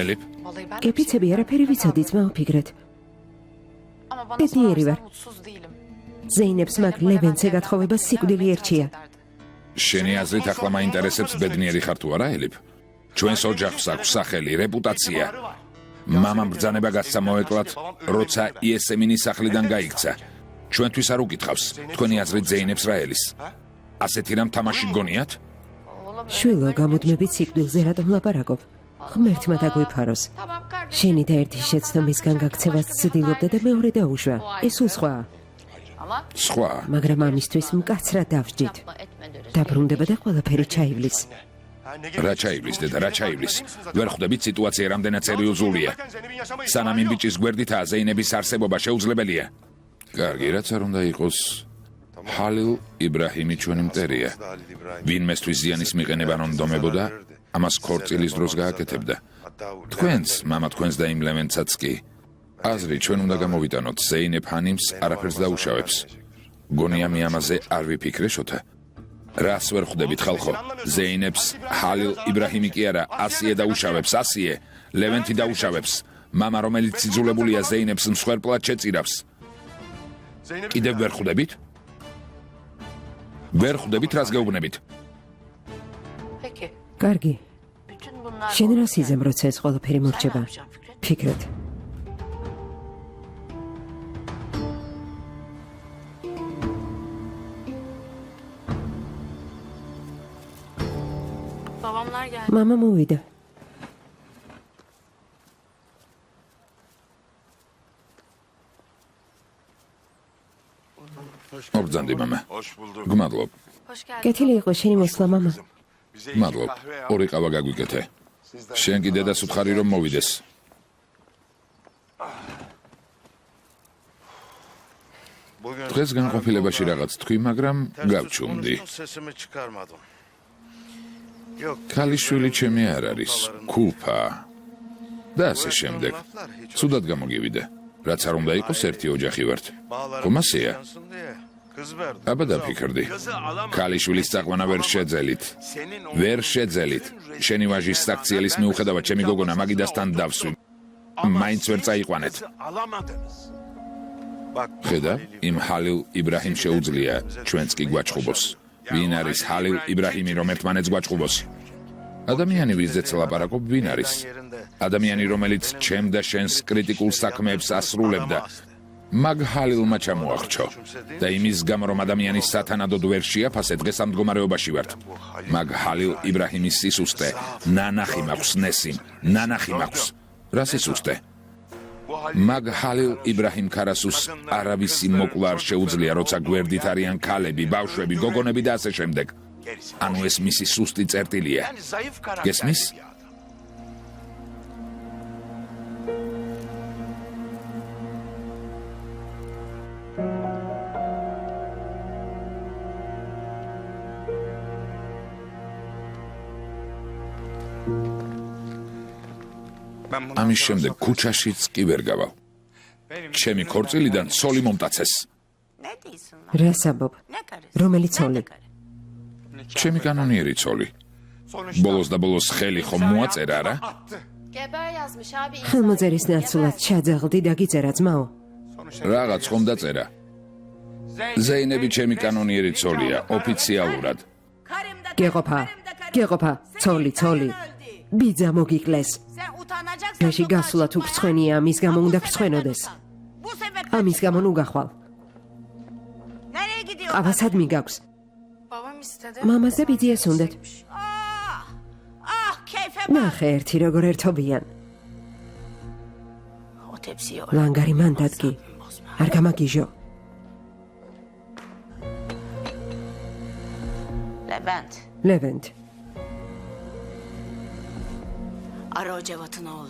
Elip, Gepitsები არაფერი ვიცოდი, ძმაო ფიქრეთ. Ბედნიერი ვარ. ზეინებს მაგ ლევენცე გათხოვება სიკვდილი ერჩია. შენი აზრით ახლა მაინტერესებს ბედნიერი ხარ თუ არა, Elip? ჩვენს ოჯახს აქვს სახელი, რეპუტაცია. მამამ ბრძანება გასცა მოეკლათ, როცა იესემინის სახლიდან გაიქცა. ჩვენთვის არ უკითხავს, თქვენი აზრით ზეინებს რა ელის? ასეთი რამ თამაში გგონიათ? შვილო, გამუდმებით სიკვდილზე რატომ ლაპარაკობ? ღმერთმა დაგვიფაროს. შენი და ერთი შეცდო მისგან გაქცევას ცდილობდა და მეორე დაუშვა. ეს უსხვაა. სხვა. მაგრამ ამისთვის მკაცრად დავსჯით. დაბრუნდება და ყველაფერი ჩაივლის. რა ჩაივლის, დედა, რა ჩაივლის? ვერ ხვდებით სიტუაცია რამდენად სერიოზულია. სანამ იმ ბიჭის გვერდითაა ზეინების არსებობა შეუძლებელია. კარგი, რაც არ უნდა იყოს. ჰალილ იბრაჰიმი ჩვენი მტერია. ვინმესთვის ზიანის მიყენება რომ დომებოდა, ამას ქორწილის დროს გააკეთებდა. თქვენს, მამა თქვენს და იმ ლევენცაც კი. აზრი ჩვენ უნდა გამოვიტანოთ, ზეინებ ჰანიმს არაფერს დაუშავებს. გონია მე ამაზე არ ვიფიქრე შოთა. რას ვერ ხვდებით ხალხო? ზეინებს ჰალილ იბრაჰიმი კი არა, ასიე დაუშავებს, ასიე. ლევენთი დაუშავებს. მამა რომელიც იძულებულია ზეინებს მსხვერპლად შეწირავს. კიდევ ვერ ხვდებით? ვერ ხვდებით რას გეუბნებით? კარგი. შენ რას იზამ, როცა ეს ყველაფერი მორჩება? ფიქრეთ. მამა მოვიდა. მოგძანდი მამა. გმადლობ. კეთილი იყო შენი მოსვლა, მამა. მადლობ. ორი ყავა გაგვიკეთე. შენ კი დედას უთხარი რომ მოვიდეს. დღეს განყოფილებაში რაღაც თქვი, მაგრამ გავჩუმდი. ქალიშვილი ჩემი არ არის, კულფა. და ასე შემდეგ. ცუდად გამოგივიდა. რაც არ უნდა იყოს ერთი ოჯახი ვართ. კომასია? აბა დაფიქრდი. ქალიშვილის წაყვანა ვერ შეძელით. ვერ შეძელით. შენი ვაჟის საქციელის მიუხედავად ჩემი გოგონა მაგიდასთან დავსვი. მაინც ვერ წაიყვანეთ. ხედა, იმ ჰალილ იბრაჰიმ შეუძლია ჩვენც კი გვაჩხუბოს. ვინ არის ჰალილ იბრაჰიმი რომ ერთმანეთს გვაჩხუბოს? ადამიანი ვიზეც ლაპარაკობ ვინ არის? ადამიანი რომელიც ჩემ და შენს კრიტიკულ საქმეებს ასრულებდა. მაგ ჰალილმა ჩამოახრჩო და იმის გამო რომ ადამიანის სათანადოდ ვერ შეაფასე დღეს ამ მდგომარეობაში ვართ. მაგ ჰალილ იბრაჰიმის სისუსტე ნანახი მაქვს ნესიმ, ნანახი მაქვს. რა სისუსტე? მაგ ჰალილ იბრაჰიმ ქარასუს არავისი მოკლა არ შეუძლია, როცა გვერდით არიან ქალები, ბავშვები, გოგონები და ასე შემდეგ. ანუ ეს მისი სუსტი წერტილია. გესმის? ამის შემდეგ ქუჩაშიც კი ვერ გავალ. ჩემი ქორწილიდან ცოლი მომტაცეს. რა საბობ? რომელი ცოლი? ჩემი კანონიერი ცოლი. ბოლოს და ბოლოს ხელი ხომ მოაწერა რა? ხელმოწერის ნაცვლად ჩაძაღლდი და გიწერა ძმაო. რაღაც ხომ დაწერა. ზეინები ჩემი კანონიერი ცოლია, ოფიციალურად. გეყოფა, ცოლი. ბიძა მოგიკლეს. მეში გასულა თუ ბრცხვენია, ამის გამო უნდა ბრცხვენოდეს. ამის გამო ნუ გახვალ. ყავა სადმი გაქვს? მამას და ბიძიას უნდათ. ნახე ერთი როგორ ერთობიან. ლანგარი მან დადგი. არ გამაგიჟო. ლევენტ.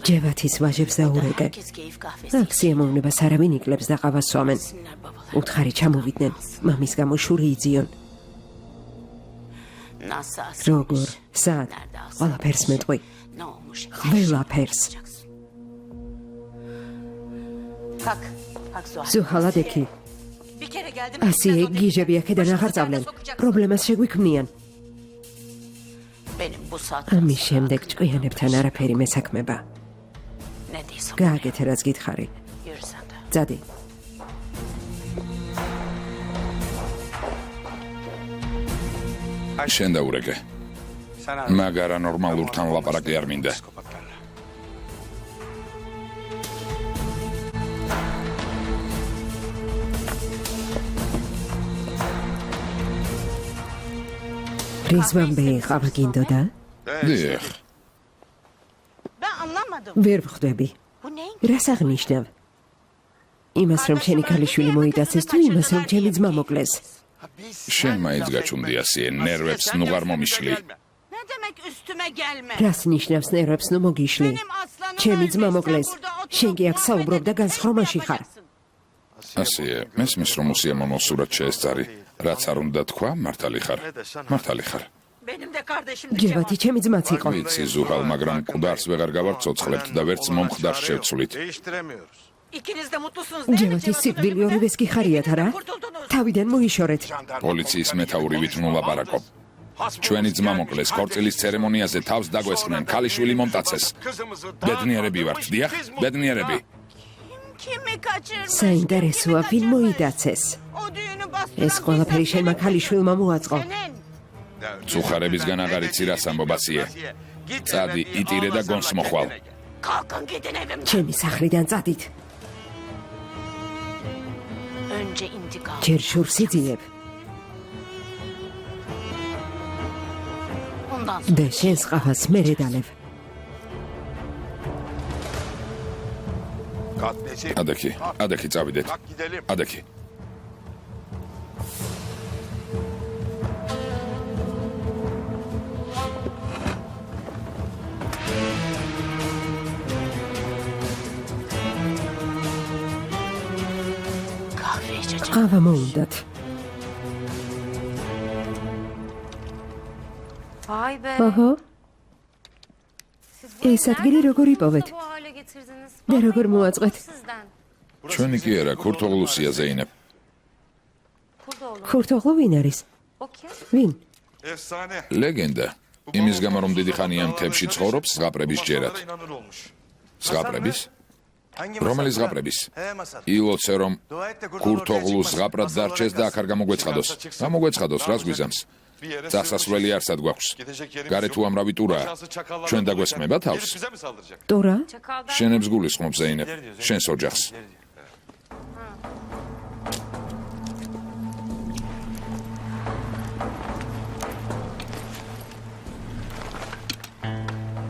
ჯევათის ვაჟებს დაურეკე. აქ სიამოვნებას არავინ იკლებს და ყავას სვამენ. უთხარი ჩამოვიდნენ, მამის გამო შური იძიონ. როგორ, სად, ყველაფერს მეტყვი. ყველაფერს. ზუჰალადექი. ასიე გიჟები აქედან აღარ წავლენ. პრობლემას შეგვიქმნიან. benim bu saatten ამის sonra შემდეგ ჭკვიანებთან არაფერი მესაქმება. ne diyorsun? გააკეთე რაც გითხარი. Yürü sen de. წადი. შენ დაურეკე. მაგარა ნორმალურთან ლაპარაკი არ მინდა. რის ვამბე იყავა გინდოდა? დიახ. Ben anlamadım. ვერ ვხვდები. Bu neyin? რას აღნიშნავ? იმას რომ შენი ქალიშვილი მოიტაცეს თუ იმას რომ ჩემი ძმა მოკლეს? შენ მაინც გაჩუნდიასიე, ნერვებს ნუ არ მომიშლი. Ne demek üstüme gelme? რას ნიშნავს ნერვებს ნუ მოგიშლი? Benim aslanım ჩემი ölmüş, ძმა sen მოკლეს. burada oturup შენ კი აქ muhabbet საუბრობ და edip განსხვავებაში ხარ. yapacaksın. ასეა, მესმის რომ უსიამოვნო სურათ შეესწარი. რაც არ უნდა თქვა, მართალი ხარ. მართალი ხარ. Benim de kardeşim de ჯევათი ჩემი ძმაც იყო. ვიცი ზუჰალ, მაგრამ მკვდარს ვეღარ გავარცოცხლებთ და ვერც მომხდარს შევცვლით. Değiştiremiyoruz. İkiniz de mutlusunuz değil mi? ჯევათი სიკვდილი ორივეს კი ხარიათ არა? Kurtuldunuz. თავიდან მოიშორეთ. პოლიციის მეთაურივით ნუ ლაპარაკობ. ჩვენი ძმა მოკლეს ქორწილის ცერემონიაზე თავს დაგვესხნენ, ქალიშვილი მომტაცეს. ბედნიერები ვართ, დიახ, ბედნიერები. Kimi kaçırmış? საინტერესოა ვინ მოიტაცეს. O düğünü bastıran ეს ყველაფერი შენმა ქალიშვილმა მოაწყო. senin. წუხარებისგან აღარ იცი რას ამბობასიე. წადი, იტირე და გონს მოხვალ. Kalkın gidin evimden. ჩემი სახლიდან წადით. Önce intikam. ჯერ შურს იძინებ Ondan sonra და შენს ყავას მერე დალევ. Katneci. ადექი წავიდეთ. Kalk gidelim. ადექი. kahve içeceğim. ყავა მოუნდათ. Vay be. ოჰო, Siz bu ეს evi ადგილი nereden როგორ buldunuz da იპოვეთ? bu hale getirdiniz? და Vallahi როგორ მოაწყეთ? Sizden. ჩვენი კი არა, ქურთოღლუსია ზეინებ. Kurdoğlu. ხურთოღლო ვინ არის? O kim? ვინ? Efsane. ლეგენდა. იმის გამო რომ დიდი ხანია მთებში ცხოვრობს ზღაპრების ჯერად. İnanır olmuş. ზღაპრების? Hangi რომელი masal? ზღაპრების? He masal. ილოცე რომ ქურთოღლუს ზღაპრად დარჩეს და აქ არ გამოგვეცხადოს. გამოგვეცხადოს, რას გვიზამს? წასასვლელი არსად გვაქვს. გარეთ უამრავი ტურაა. ჩვენ დაგვესხმება თავს? Bize mi saldıracak? ტორა? Çakaldan. შენებს გულისხმობ ზეინებ, შენს ოჯახს.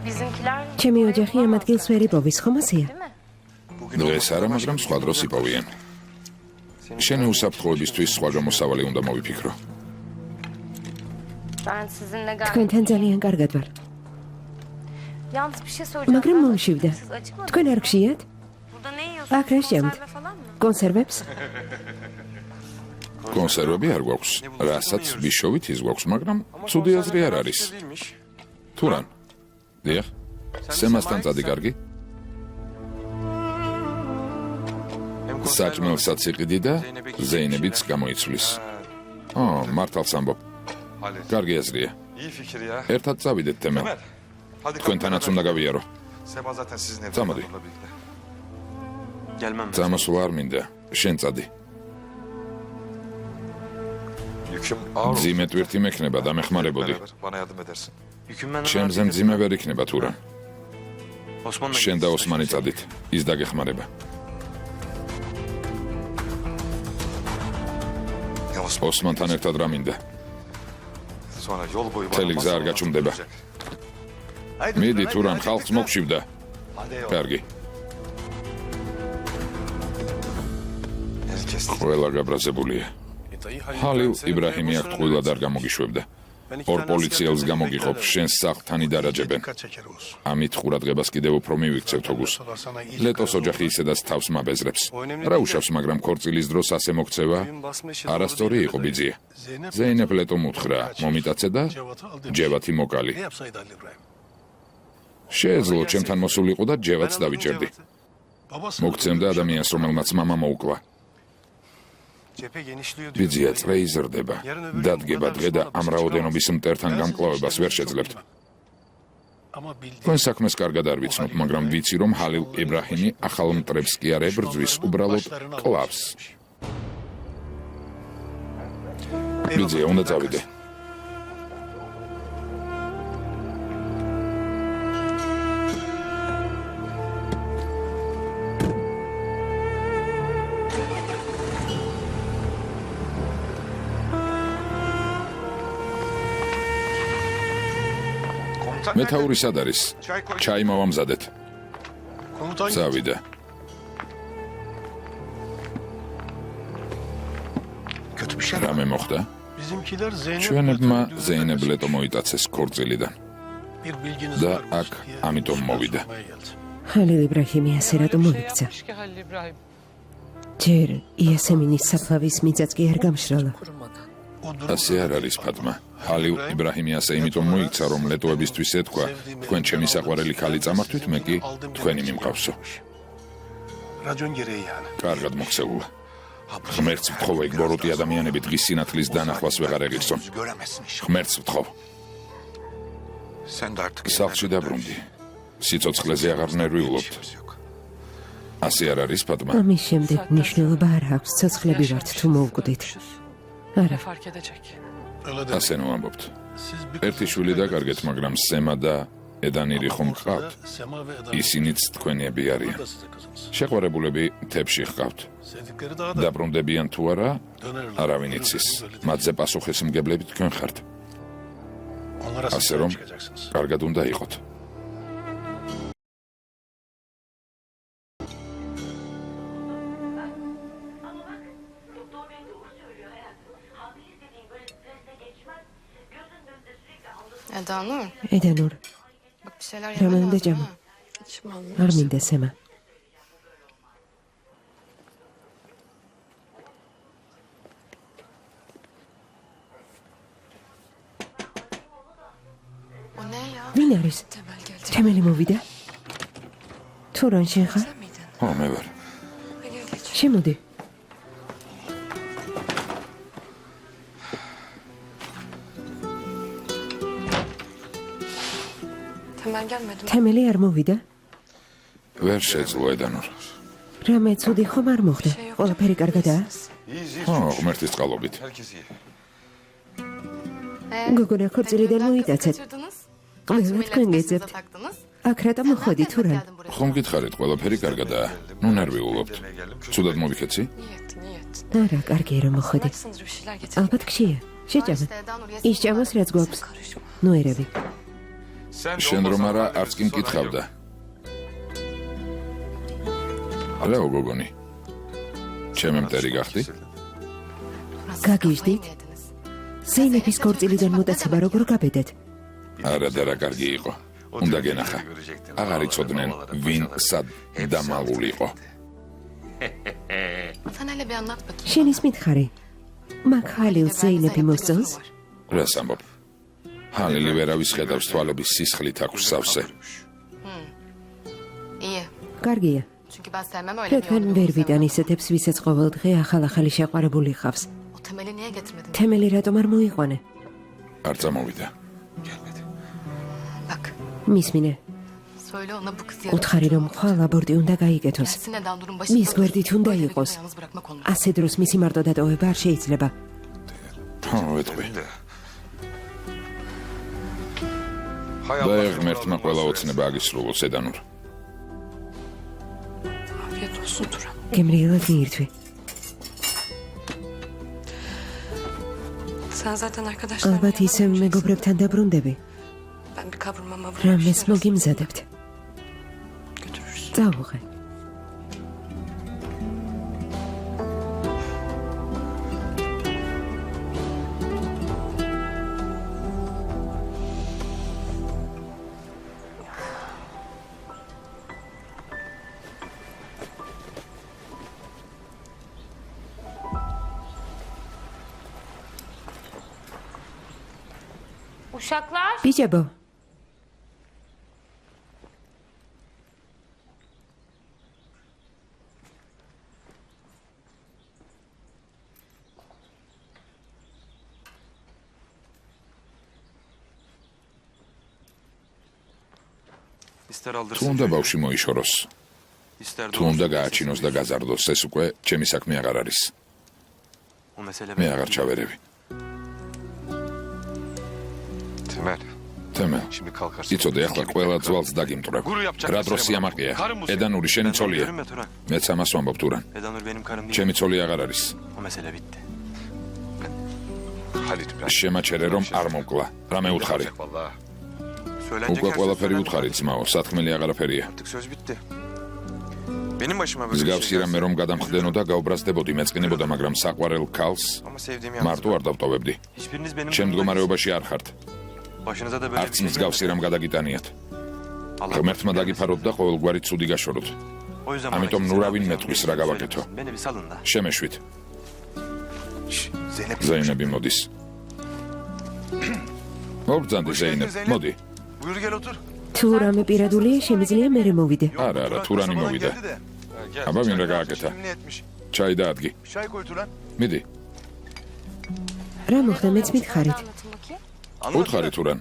Bizimkiler ჩემი ოჯახი ამ ადგილს ვერ იპოვის, ხომ ასეა? değil mi? დღეს არა, მაგრამ სხვა დროს იპოვიან. შენი უსაფრთხოებისთვის სხვა გამოსავალი უნდა მოვიფიქრო. Ben sizinle geldim. თქვენთან ძალიან კარგად ვარ. Yalnız bir şey soracağım. მაგრამ Ben მომშივდა. Siz acımadınız. თქვენ არ გშიათ? Burada ne yiyorsunuz? აქ რა შეამთ? Konserve falan mı? კონსერვებს? კონსერვები არ გვაქვს, რასაც ბიშოვით ის გვაქვს, მაგრამ ცუდი აზრი არ არის. Değilmiş. თურან? დიახ. სემასთან წადი კარგი? საჭმელსაც იყიდი და ზეინებიც გამოიცვლის. ო, მართალს ამბობ. Halil. კარგი აზრია. İyi fikir ya. ერთად წავიდეთ თემელ. Ömer. Hadi თქვენთანაც უნდა გავიარო. Sema zaten sizin evde. Tamam, hadi. onunla birlikte. Gelmem. წამოსვლა არ მინდა. შენ წადი. Yüküm ağır olsun. ძიმე ტვირთი მექნება და მეხმარებოდი. Beraber Bana yardım edersin. Yükümden ჩემზე მძიმე ვერ იქნება თურან. Osman'la შენ და ოსმანი წადით. ის დაგეხმარება. Yalnız ოსმანთან ერთად რა მინდა? sonra yol boyu bana Telik zar masal kaçımdeba. anlatacak. Haydi, მიდი haydi, თურან haydi, ხალხს haydi. მოგშივდა. Hadi eyvallah. კარგი. Herkes. ყველა გაბრაზებულია. ჰალილ იბრაჰიმი აქ ტყუილად არ გამოგიშვებდა. ორ პოლიციელს გამოგიყოფ, შენს სახლთან იდარაჯებენ. ამით ყურადღებას კიდევ უფრო მივიქცევ თოგუს. ლეტოს ოჯახი ისედაც თავს მაბეზრებს. რა უშავს, მაგრამ ქორწილის დროს ასე მოქცევა? არასწორი იყო ბიძია. ზეინებ ლეტომ უთხრა, მომიტაცე და ჯევათი მოკალი. შეეძლო ჩემთან მოსულიყო და ჯევაც დავიჭერდი. მოგცემდა ადამიანს, რომელმაც მამა მოუკლა. Cephe genişliyor diyor. ბიძია წრე იზრდება. დადგება დღე და ამ რაოდენობის მტერთან გამკლავებას ვერ შეძლებთ. თქვენ საქმეს კარგად არ ვიცნობ, მაგრამ ვიცი, რომ ჰალილ იბრაჰიმი ახალ მტრებს კი არ ებრძვის, უბრალოდ კლავს. ბიძია, უნდა წავიდე. მეთაური სად არის? ჩაი მოვამზადეთ. წავიდა. რამე მოხდა? ჩვენებმა ზეინებლეტო მოიტაცეს ქორწილიდან და აქ ამიტომ მოვიდა. ჰალილ იბრაჰიმი ასე რატომ მოიქცა? ჯერ იასემინის საფლავის მიწაც კი არ გამშრალა. ასე არ არის, ფატმა. ჰალილ იბრაჰიმი ასე იმიტომ მოიქცა, რომ ლეტოებისთვის ეთქვა, თქვენ ჩემი საყვარელი ქალი წამართვით, მე კი თქვენი მიმყავსო. კარგად მოქცეულა. ღმერთს ვთხოვ, ეგ ბოროტი ადამიანები დღის სინათლის დანახვას ვეღარ ეღირსონ. ღმერთს ვთხოვ. სახლში დაბრუნდი. სიცოცხლეზე აღარ ნერვიულობთ. ასე არ არის, ფატმა? ამის შემდეგ მნიშვნელობა არ აქვს, ცოცხლები ვართ თუ მოვკვდით. არა, ასე ნუ ამბობთ. ერთი შვილი დაკარგეთ, მაგრამ სემა და ედანირი ხომ გყავთ? ისინიც თქვენიები არიან. შეყვარებულები თებში ჰყავთ. დაბრუნდებიან თუ არა, არავინ იცის. მათზე პასუხისმგებლები თქვენ ხართ. ასე რომ, კარგად უნდა იყოთ. Edanur, ედანურ, bak bir şeyler Ramazan'da yemen lazım camı. ha. İçim არ მინდა სემა. O ne ya? ვინ არის? Temel geldi. თემელი მოვიდა? თურან შენ ხარ? Sen miydin? ო, მე ვარ. Gel geç. შემოდი. Temel gelmedi mi? თემელი არ მოვიდა? ვერ შეძლო, ედანურ. რამე ცუდი ხომ არ მოხდა? ყველაფერი კარგადაა? ო, ღმერთის წყალობით. გოგონა ქორწილიდან მოიტაცეთ. Kaçırdınız. ყველაფერი თქვენ Size გეძებთ. taktınız. აქ რატომ მოხვედი თურან? ხომ გითხარით, ყველაფერი კარგადაა. ნუ ნერვიულობთ. ცუდად მოვიქეცი? Niyet, niyet. არა, კარგია რომ მოხვედი. Sınır bir şeyler getir. ალბათ ქშია. შეჭამე. İşte Edanur, ის ჭამოს რაც გვაქვს. Karışma. ნუ ერები. შენ რომ არა, არც კი მკითხავდა. რაო გოგონი? ჩემი მტერი გახდი? Burası Gagijdik. kafayı mı yediniz? ზეინების ქორწილიდან მოტაცება როგორ გაბედეთ? არა და რა კარგი იყო. უნდა გენახა. აღარ იცოდნენ, ვინ სად დამალულიყო. Sen hele bir anlat bakayım. შენ ის მითხარი. მაგ ჰალილ ზეინები მოსწონს? რას ამბობ? ჰალილი ვერავის ხედავს თვალების სისხლით აქვს სავსე. İyi. კარგია. Çünkü ben sevmem öyle bir თქვენ yolunu ვერ sevmem. ვიტანისეთებს, ვისაც ყოველ დღე ახალ-ახალი შეყვარებული ხავს. O temeli niye getirmedin? თემელი რატომ არ მოიყვანე? არ წამოვიდა. Bak. მისმინე. Söyle ona bu kız უთხარი რომ ხვალ აბორტი უნდა გაიგეთოს. Gelsin Edanur'un მის başında. გვერდით უნდა Böyle bir იყოს. yalnız bırakmak olmaz. ასე დროს მისი მარტო დატოვება არ შეიძლება. ხო, ვეთქვი. და ღმერთმა ყველა ოცნება აგისრულოს, ედანურ. Afiyet olsun Turan. გემრიელად მიირთვი. Sen zaten arkadaşlarla ალბათ ისევ მეგობრებთან დაბრუნდები. Ben bir kavurma mavurma bir რამეს şeyler მოგიმზადებთ. götürürsün. წავუღე. Uşaklar. ბიჭებო, İster თუ aldırsın უნდა çocuğu, ბავში მოიშოროს, ister თუ უნდა doğursun, გააჩინოს და გაზარდოს, ეს უკვე ჩემი საქმე აღარ არის. O mesele მე benim. აღარ ჩავერევი. Temel. თემელ, Şimdi kalkarsın. იცოდე, ახლა ყველა ძვალს დაგიმტვრებ. რა დროს სიამაყეა? ედანური შენი ცოლია. Görüm ya Turan. მეც ამას ვამბობ თურან. Edanur benim karım değil. ჩემი ცოლი აღარ არის. O mesele bitti. Halit ben. შემაჩერე რომ არ მოკლა. რა მეუთხარი? Vallahi. Söylenecek უკვე her söz ყველაფერი söylendi. უთხარი ძმაო, სათქმელი აღარაფერია. Artık söz bitti. Benim başıma böyle bir მსგავსი şey რამე gelsin. რომ გადამხდენო და გაუბრაზდებოდი მეწყინებოდა, მაგრამ საყვარელ ქალს Ama sevdiğim მარტო yalnız. არ დავტოვებდი. Hiçbiriniz benim ჩემ durumda მდგომარეობაში არ ხართ. değilsiniz. Başınıza da böyle bir არც şey მსგავსი რამ გადაგიტანიათ. Allah ღმერთმა დაგიფაროთ და ყოველგვარი ცუდი გაშოროთ. O yüzden ამიტომ bana ნუ kimse რავინ yapmayacağım მეტყვის, bir რა şey გავაკეთო. söylemesin. Beni bir salın da. შემეშვით. Zeynep. ზეინები მოდის. მოგძანდი ზეინებ, მოდი. Buyur gel otur. თუ რამე პირადულია, შემიძლია მე მოვიდე. არა, არა, Turani Kasabadan movide. geldi de. Gel. Aba Çay bin yapmış, regageta. şimdi etmiş. ჩაი დაადგი. Çay koy Turan. მიდი. რა მოხდა მეც მითხარით. Anlatın bakayım. უთხარი თურან.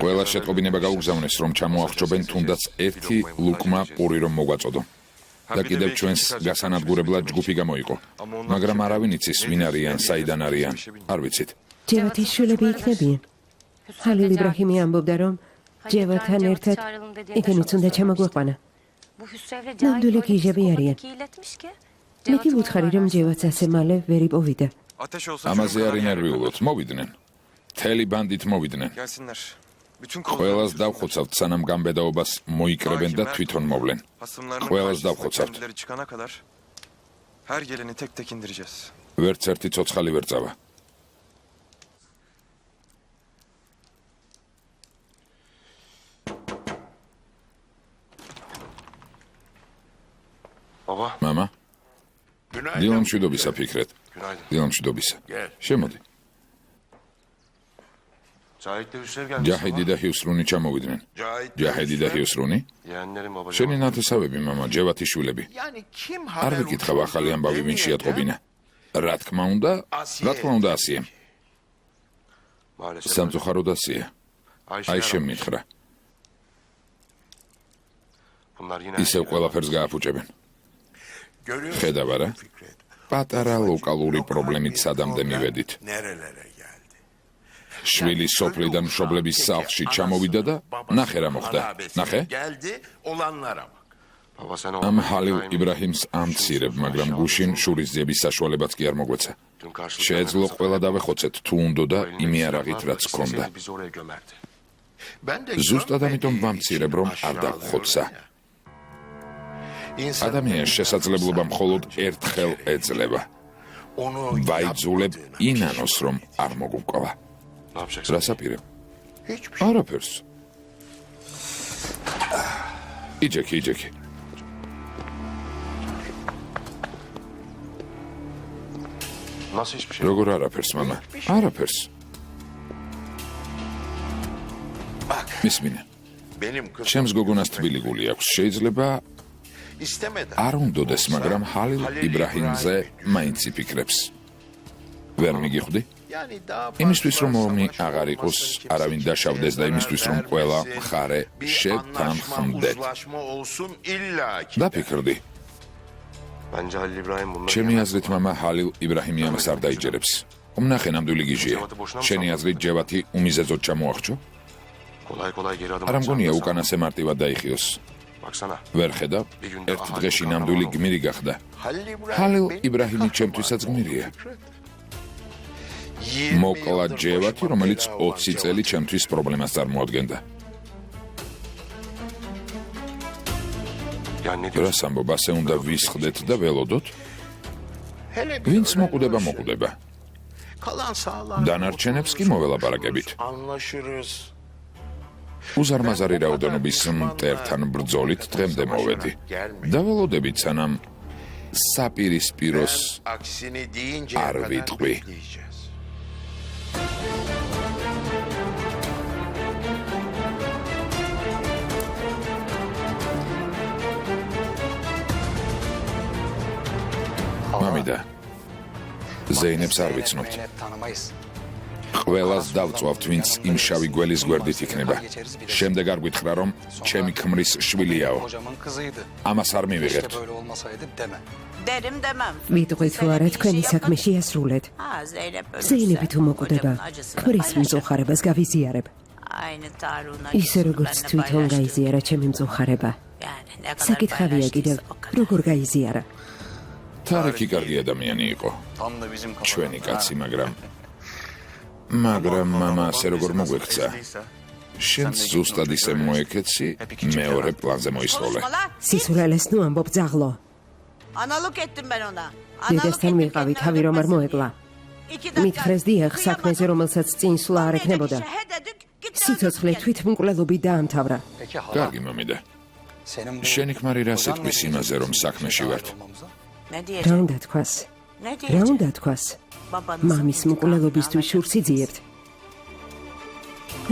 ყველა შეტყობინება გაუგზავნეს, რომ ჩამოახჭობენ თუნდაც ერთი ლუკმა პური რომ მოგვაწოდო. და კიდევ ჩვენს გასანადგურებლად ჯგუფი გამოიყო. მაგრამ არავინ იცის ვინ არიან, საიდან არიან. არ ვიცით. ჯევათის შვილები იქნებიან. ხალილ იბრაჰიმი ამბობდა, რომ ჯევათთან ერთად იქნიც უნდა ჩამოგვეყვანა. Bu Hüsrev'le ნამდვილი Cahit გიჟები öyle არიან. psikopatik iyiletmiş ki. მე კი ვუთხარი, რომ ჯევათს ასე მალე ვერ იპოვიდა. Ateş olsa ამაზე şunun არ kadar ინერვიულოთ, მოვიდნენ. მთელი ბანდით მოვიდნენ. Gelsinler. Bütün ყველას დავხოცავთ, სანამ გამბედაობას მოიკრებენ და თვითონ მოვლენ. Hasımlarının ყველას karşısına დავხოცავთ. kendileri çıkana kadar her geleni tek tek indireceğiz. ვერც ერთი ცოცხალი ვერ წავა. Baba. მამა, დილა მშვიდობისა ფიქრეთ. Günaydın. დილა მშვიდობისა. Gel. შემოდი. Cahit'le Hüsrev gelmiş. ჯაჰიდი და ჰიუსრუნი ჩამოვიდნენ. Cahit. ჯაჰიდი და ჰიუსრუნი? Yeğenlerim babacığım. შენი ნათესავები, მამა, ჯევათის შვილები. Yani kim არ ვიკითხავ ახალი ამბავი ვინ შეატყობინა. რა თქმა უნდა, ასიემ. Maalesef. სამწუხაროდ ასია. აიშემ მითხრა. Bunlar yine ისევ ყველაფერს გააფუჭებენ. ხედავ არა? პატარა ლოკალური პრობლემით სადამდე მივედით. Nerelere geldi? შვილი სოფლიდან მშობლების სახლში ჩამოვიდა და ნახე რა მოხდა. ნახე? Geldi olanlara bak. Baba sen ამ ჰალილ იბრაჰიმს ამცირებ, მაგრამ გუშინ შურის ძიების საშუალებაც კი არ მოგვეცა. შეეძლო ყველა დავეხოცეთ, თუ უნდა და იმიარაღით რაც ჰქონდა. Biz oraya gömerdi. Ben de ზუსტად ამიტომ görmediğim ვამცირებ, რომ için არ დავხოცსა. İnsan ადამიანს შესაძლებლობა მხოლოდ ერთხელ ეძლევა. onu ვაიძულებ yapmadığına ინანოს, რომ არ მოგუკვალა. Ne yapacaksın? რას აპირებ? hiçbir şey. არაფერს. იჯექი. Nasıl hiçbir şey? როგორ არაფერს, მამა? არაფერს. Bak მისმინე. benim kızım ჩემს გოგონას თბილი გული აქვს. შეიძლება istemeden არ უნდოდეს, მაგრამ ჰალილ იბრაჰიმზე მაინც იფიქრებს. ვერ მიგიხვდი? yani daha fazla იმისთვის რომ ომი savaş აღარ იყოს, olmasın, არავინ დაშავდეს და kimseye იმისთვის რომ zarar ყველა vermesin, მხარე bir შეთანხმდეთ. anlaşma, uzlaşma olsun illaki. დაფიქრდი. Bence Halil İbrahim bunlar. ჩემი აზრით, მამა, ჰალილ იბრაჰიმი ამას არ დაიჯერებს. უმნახე ნამდვილი გიჟია. შენი აზრით, ჯევათი უმიზეზოდ ჩამოახჭო? Kolay kolay geri adım არ მგონია atsan. უკანასე მარტივად დაიხიოს. Baksana. ვერ ხედავ? ერთ დღეში ნამდვილი გმირი გახდა. ჰალილ იბრაჰიმი ჩემთვისაც გმირია. მოკლა ჯევათი, რომელიც 20 წელი ჩემთვის პრობლემას წარმოადგენდა. Yani ne diyorsun? რას ამბობ, ასე უნდა ვისხდეთ და ველოდოთ? ვინც მოკვდება. Kalan sağlam. დანარჩენებს კი მოველაპარაკებით. Anlaşırız. უზარმაზარი რაოდენობის მტერთან ბრძოლით დღემდე მოვედი. დაველოდებით სანამ საპირისპიროს Aksini deyince Arvidqvi. bekleyeceğiz. მამიდა ზეინებს არ ვიცნობთ. ყველას დავწვავთ, ვინც იმ შავი გველის გვერდით იქნება. შემდეგ არ გითხრა, რომ ჩემი ქმრის შვილიაო. Hocamın kızıydı. ამას არ მივიღებთ. Keşke böyle olmasaydı deme. Derim demem. ვიტყვით თუ არა თქვენი საქმე შეასრულეთ. Zeynep ölürse ზეინები თუ მოკვდება, kocamın acısını ქმრის paylaşır. მწუხარებას გავიზიარებ. Aynı Tarık'ın ისე acısını როგორც benimle თვითონ paylaştı. გაიზიარა ჩემი მწუხარება. Yani ne kadar საკითხავია კიდევ, paylaştıysa o kadar. როგორ გაიზიარა. თარიქი კარგი ადამიანი იყო. Tam da bizim kafadan. ჩვენი კაცი, მაგრამ მამა ასე როგორ მოგვექცა. შენ ზუსტად ისე მოეკეცი, მეორე პლანზე მოისროლე. Konuşma lan. სისულელეს ნუ ამბობ ძაღლო. Analık ettim ben ona. დედასთან მიყავი, თავი რომ არ მოეკლა. მითხრეს დიახ, საქმეზე რომელსაც წინ სვლა არ ექნებოდა. სიცოცხლე თვითმკვლელობით დაამთავრა. Peki hala კარგი მომიდა. senin bu შენი ქმარი რა kocan სიტყვის ne იმაზე, რომ diyecek საქმეში bizim ვართ? dahil olmamıza? Ne რა diyecek? უნდა თქვას? Ne რა diyecek? უნდა თქვას? Babanızın მამის intikamını მკვლელობისთვის alacak. შურს იძიებთ.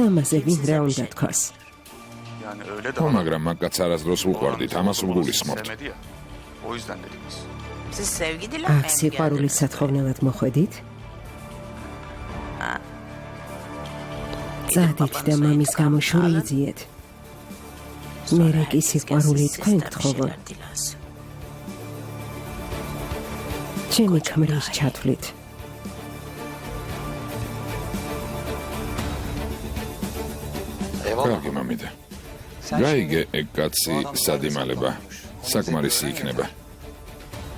ამაზე ვინ რა უნდა თქვას? Yani öyle de ხო, მაგრამ მაგაც არასდროს უყვარდით, amას ვგულისხმობთ. Sevmedi ya. O yüzden dedik biz. Siz sevgi dilemeye აქ mi სიყვარულის geldiniz? სათხოვნელად მოხვედით? წადით და მამის გამო შური იძიეთ. მერე კი სიყვარული თქვენ გთხოვო. ჩემი ქმრის ჩათვლით. Eyvallah. კარგი მომიდა. Sen გაიგე şimdi ეგ კაცი bu adam სადიმალება. საკმარისი იქნება.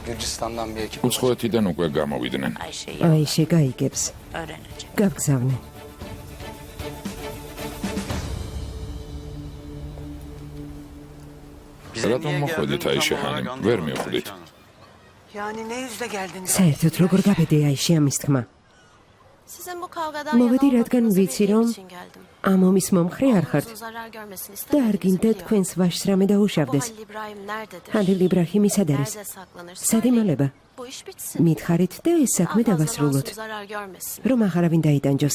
Gürcistan'dan bir ekip უცხოეთიდან უკვე გამოვიდნენ. Ayşe'yi აიშე გაიგებს. öğrenecek. გაგზავნე. რატომ მოხვედით აიშე ჰანიმ? ვერ მივხვდით. Yani ne yüzle geldiniz? საერთოდ როგორ გაბედე აიშე ამის თქმა? Sizin bu kavgadan Mobedi yana Radgan olmadığınızı ვიცი, bildiğim რომ için geldim. ამ ომის მომხრე არ ხართ Oğlunuzun zarar görmesini და არ istemediğinizi გინდა biliyorum. თქვენს ვაჟს რამე Bu დაუშავდეს. Halil İbrahim nerededir? ჰალილ იბრაჰიმი სად არის? Nerede saklanır? სადიმალება. Söyleyin. Bu iş bitsin. მითხარით და ეს საქმე Daha fazla დავასრულოთ. masum zarar görmesin. რომ აღარავინ დაიტანჯოს.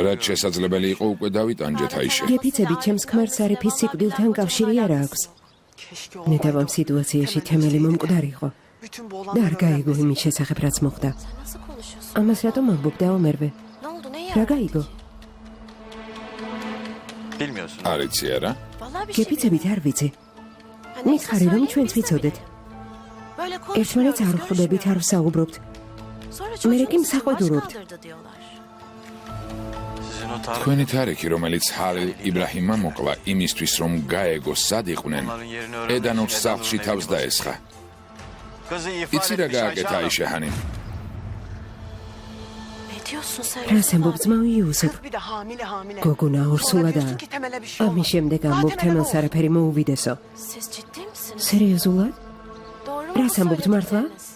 რაც შესაძლებელი იყო უკვე დავიტანჯეთ აიშე. გეფიცებით ჩემს ქმარს არიფის სიკვდილთან კავშირი არ აქვს. ნედავამ სიტუაციაში თემელი მომკვდარიყო და არ გაიგო იმის შესახებ რაც მოხდა. Sen nasıl konuşuyorsun? ამას რატომ ამბობ დაომერვე? Ne oldu? Neyi რა yaptın? გაიგო? Bilmiyorsun. არ იცი არა? Vallahi bir şey გეფიცებით არ ვიცი. bilmiyorum. Neyse, მითხარი რომ söyleyin, ჩვენც biz de ვიცოდეთ. bilelim. Böyle ერთმანეთს არ konuşmuyoruz, ხვდებით, არ görüşmüyoruz. ვსაუბრობთ. Sonra მე çocuğumuz რეკიმ baş საყვედურობთ. kaldırdı diyorlar. თქვენი თარიქი, რომელიც ჰალილ იბრაჰიმმა მოკლა იმისთვის, რომ გაეგო სად იყვნენ, ედანოს სახლში თავს დაესხა. იცი რა გააკეთა აიშე ჰანიმ? Ne diyorsun sen? რას ამბობ ძმაო იუსუფ? Bir de hamile hamile. გოგონა ორსულადაა. Diyorsun ki temele bir şey ამის olmaz. შემდეგ ამბობ თემელს არაფერი მოუვიდესო. Siz ciddi misiniz? სერიოზულად? Doğru mu Biraz bu sen bu martla? söyledikleriniz?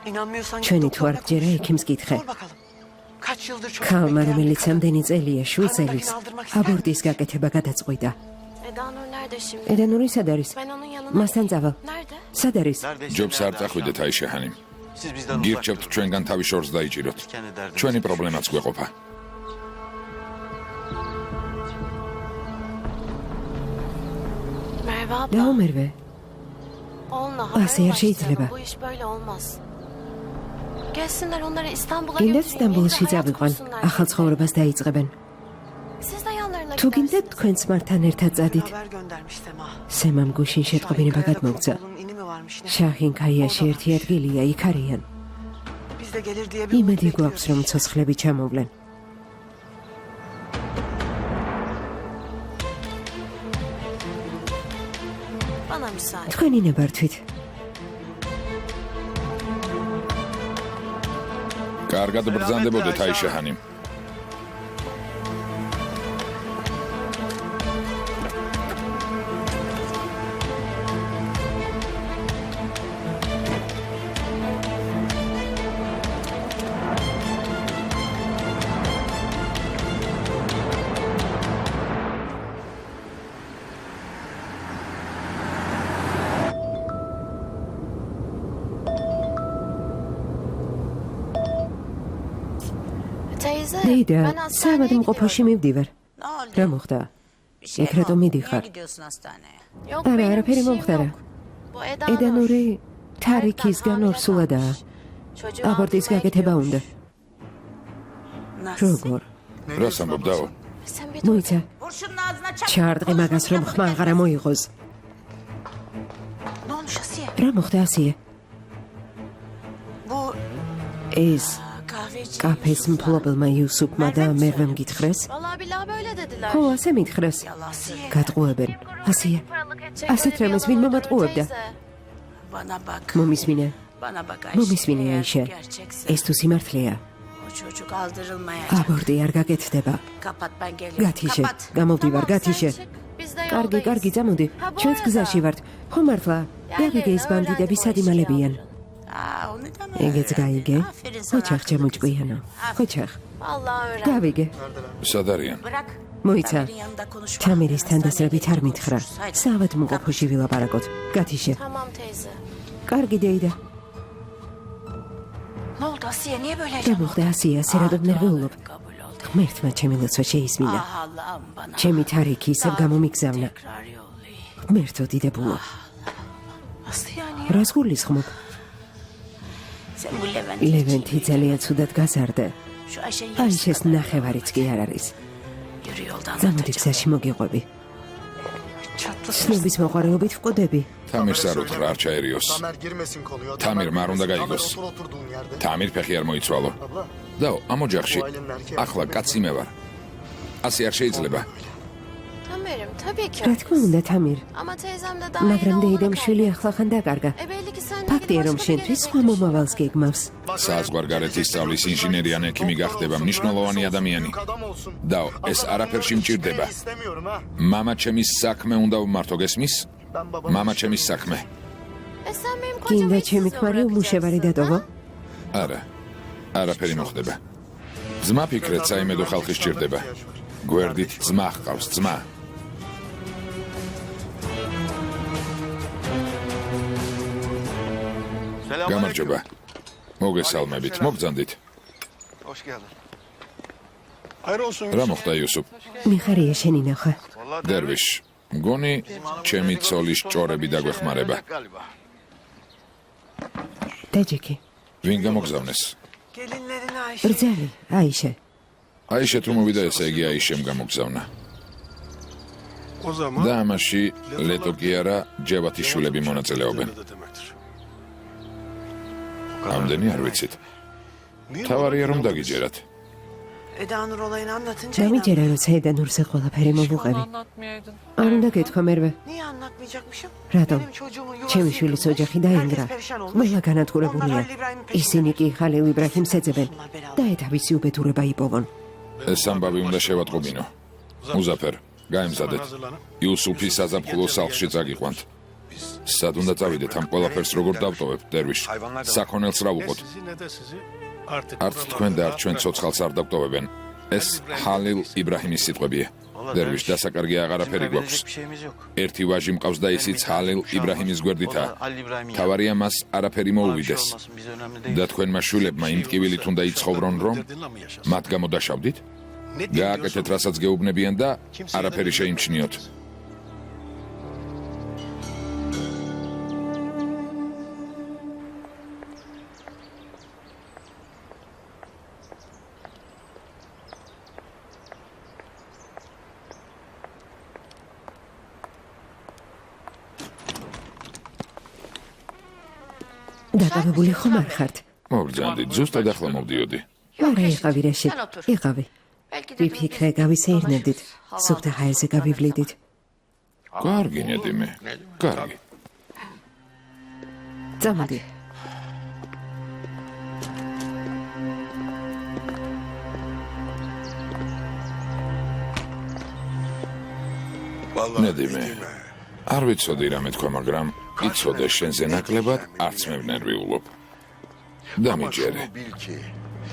İnanmıyorsan git ჩვენი თუ doktorla არ გჯერა konuş. ექიმს გითხე. Sor bakalım. Kaç yıldır çocuk ქალმა bekleyen bir რომელიც kadın. ამდენი წელია შვილს ელის აბორტის გაკეთება გადაწყვიტა. Eda Nur nerede şimdi? ედანური სად არის? Ben onun yanına მასთან gideyim. წავალ. Nerede? სად არის? ჯობს არ წახვიდეთ აიშე ჰანიმ. გირჩევთ ჩვენგან თავი შორს დაიჭიროთ. ჩვენი პრობლემაც გვეყოფა. Merve abla. დაომერვე. Onunla Asya, her haber şey başlayalım. dileme. Bu iş böyle olmaz. Gelsinler onları İstanbul'a გინდათ götüreyim. სტამბოლში Yeniden hayat წავიყვან, kursunlar. ახალ ცხოვრებას დაიწყებენ. Siz de yanlarına თუ გინდათ gidersiniz. თქვენ ძმართან ერთად წადით. Haber göndermiş Sema. სემამ გუშინ შეტყობინება გადმოგცა. Oğlunun ini mi varmış ne? შაჰინ ქაიაში ერთი ადგილია, იქ არიან. Biz de gelir diye bir umut იმედი bekliyoruz. გვაქვს რომ ცოცხლები ჩამოვლენ. Bana müsaade. თქვენი ნებართვით. კარგად ბრძანდებოდეთ აიშე ჰანიმ. Teyze, დეიდა, ben hastaneye საავადმყოფოში gidiyorum. მივდივარ. Ne oldu? რა მოხდა? Bir şey იქ რატომ mi oldu? მიდიხარ? Niye gidiyorsun hastaneye? Yok, არა, benim bir არაფერი şeyim მომხდარა. yok. Bu Eda Nur. ედანური Erkekten თარიქისგან hamile ორსულადაა. kalmış. Çocuğu აბორტის aldırmaya გაკეთება gidiyormuş. უნდა. როგორ? რას ამბობ დაო? Sen bir მოიცა Kurşunun ağzına çak. ჩაარტყე მაგას რომ ხმა აღარა მოიღოს. Ne olmuş Asiye? რა მოხდა ასია? Bu ეს kahveci. კაფეს მფლობელმა იუსუფმა და მერვემ გითხრეს? Vallahi billahi böyle dediler. ხო, ასე მითხრეს. Asiye გატყუებენ. ასია, ასეთ რამეს ვინ მომატყუებდა? bana bak. მომისმინე. Bana bak Ayşe. მომისმინე Eğer აიშე. bu gerçekse ეს თუ სიმართლეა, o çocuk aldırılmayacak. აბორტი არ გაკეთდება. Kapat ben geliyorum. გათიშე, Kapat. გამოვდივარ, გათიშე. Biz de კარგი, yoldayız. კარგი, წამოდი. ჩვენც გზაში ვართ. ხო მართლა, გავიგე ეს ბანდიტები სად იმალებიან. Aa, o neden öyle? ეგეც გაიგე. Aferin sana. ხოჩახ ჩემოჭკვიანო. ხოჩახ. Vallahi öğren. გავიგე. სად არიან? Bırak. მოიცა. Tamir'in yanında konuşma. ჩამირის თანდასრებით არ Hastaneye მითხრა. konuşuruz. Haydi. საავად მუყოფოში ვილაპარაკოთ. გათიშე. Tamam teyze. კარგი დეიდა. Ne oldu Asiye? Niye böyle რა მოხდა ასია, სერადობ ნერვიულობ. Kabul oldu. ღმერთმა ჩემი ლოცვა შეისმინა. Ah Allah'ım bana. ჩემი თარიქი ისევ გამომიგზავნა. Tekrar yollayın. ღმერთო დიდებულო. Nasıl yani? რას გულისხმობ? Sen bu Levent. ლევენტი ძალიან ცუდად გაზარდა. Şu Ayşe'nin აიშეს ნახევარიც კი არ არის. yürü yoldan. ზამოდი გზაში მოგიყვები. Çatlasın. ცნობის მოყარეობით ვყოდები. თამირს არ უთხრა არ ჩაერიოს. Tamer girmesin konuya. Tamir, mar უნდა Tamer, გაიგოს. otur oturduğun yerde. თამիր ფეხი არ მოიცვალო. Abla. დაო, ამ ოჯახში ახლა კაცი მე ვარ. ასე არ შეიძლება. Tamerim tabii ki. რა თქმა უნდა, თამիր. Ama teyzem de daha მაგრამ yeni დეიდამ oğlunu შვილი kaybetti. ახლახან დაკარგა. Belli ki sen de ფაქტია, რომ başka შენ bir თვის yere სხვა მომავალს გეგმავს. საზღვარგარეთის სწავლის ინჟინერი ან ექიმი გახდება მნიშვნელოვანი ადამიანი. Adam olsun. დაო, ეს არაფერში მჭირდება. İstemiyorum ha. მამა ჩემის საქმე უნდა ვმართო, გესმის? Ben babamı მამა ჩემის საქმე. E sen benim kocamı გინდა işsiz ჩემი mi ქმარი bırakacaksın, უმუშევარი დატოვო? ha? არა. არაფერი მოხდება. ძმა ფიქრეთ, საიმედო ხალხი სჭირდება. გვერდით ძმა ჰყავს, ძმა. გამარჯობა. მოგესალმებით, მოგძანდით. Hoş geldin. Hayır olsun. რა მოხდა იუსუფ? მიხარია შენი ნახვა. დერვიშ, მგონი ჩემი ცოლის ჭორები დაგვეხმარება. Galiba. დაჯექი. ვინ გამოგზავნეს? Gelinlerin Ayşe. ბრძალი, აიშე. აიშე თუ მოვიდა, ესე იგი აიშემ გამოგზავნა. O zaman და ამაში ლეტო კი არა, ჯევათის შვილები მონაწილეობენ. demektir. ამდენი არ ვიცით. თავარია რომ დაგიჯერათ. Eda Nur olayını anlatınca დამიჯერა, როცა ედანურზე ყველაფერი მოვუყევი. არ უნდა გეთქვა მერვე. Niye anlatmayacakmışım? რატომ? Benim çocuğumun yuvası ჩემი შვილის yıkıldı. ოჯახი დაინგრა. Herkes perişan olmuş. ყველა განადგურებულია. Onlar Halil İbrahim'i ისინი კი ხალილ იბრაჰიმს ეძებენ Allah belanı. და ეთავისი უბედურება იპოვონ. ეს ამბავი უნდა შევატყობინო. მუზაფერ, გაემზადეთ. იუსუფის საზაფხულო სახლში წაგიყვანთ. სად უნდა წავიდეთ ამ ყველაფერს როგორ დავტოვებ, დერვიშ? საქონელს რა ვუყოთ? Sizi ne de sizi artık არც თქვენ და არც ჩვენ ცოცხალს არ დავტოვებენ. ეს ჰალილ იბრაჰიმის სიტყვებია. დერვიშ, დასაკარგი აღარაფერი გვაქვს. Bir şeyimiz yok. ერთი ვაჟი მყავს და ისიც ჰალილ იბრაჰიმის გვერდითაა. Ali İbrahim'in თავარია მას არაფერი მოუვიდეს. olmasın bize önemli değil. და თქვენმა შვილებმა იმ ტკივილით უნდა იცხოვრონ, რომ dedinle mi yaşasın? მათ გამო დაშავდით? Ne გააკეთეთ, რასაც გეუბნებიან და არაფერი შეიმჩნიოთ. დაკავებული ხომ არ ხართ? მოგძანდით, ზუსტად ახლა მოვდიოდი. არა იყავი რაში. Sen otur. იყავი. Belki de ვიფიქრე გავისეირნებდით. სუფთა ჰაერზე გავივლიდით. კარგი, ნედიმე. კარგი. წამოდი. ნედიმე. არ ვიცოდი რა მეთქვა, მაგრამ იცოდე შენზე ნაკლებად არც მე ვნერვიულობ. დამიჯერე. Bil ki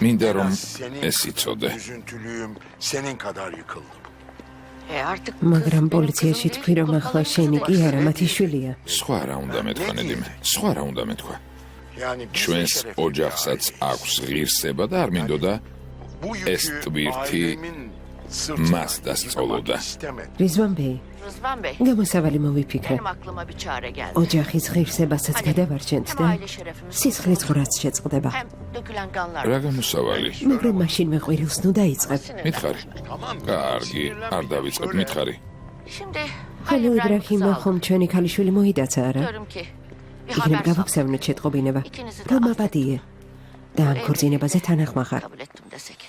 მინდა რომ senin ეს იცოდე. üzüntülüğüm senin kadar yıkıldım. artık მაგრამ პოლიციაში თქვი რომ ახლა შენი კი არა მათი შვილია. სხვა რა უნდა მეთქვა, ნედიმე. სხვა რა უნდა მეთქვა. Yani bize ჩვენს şeref ოჯახსაც აქვს ღირსება და არ მინდოდა bu es yükü tvirti ailemin sırtına მას დასწოლოდა. istemedim. რის ვამბეი? Rızvan Bey, გამოსავალი მოვიფიქრე. benim aklıma bir çare geldi. ოჯახის ღირსებასაც გადავარჩენთ Hem და aile şerefimiz სისხლის ღრაც შეწყდება. hem dökülen kanlar. რა გამოსავალი? მაგრამ მაშინვე ყვირილს ნუ დაიწყებ. მითხარი. კარგი, არ დავიწყებ, მითხარი. Şimdi ხალო Halil იბრაჰიმმა İbrahim'i ხომ ჩვენი ქალიშვილი მოიდაცა არა? diyorum ki bir იქნებ haber sal. გავაგზავნოთ შეტყობინება. İkinizi de გამაპატიე. და ამ ქორწინებაზე თანახმახარ. kabul ettim desek.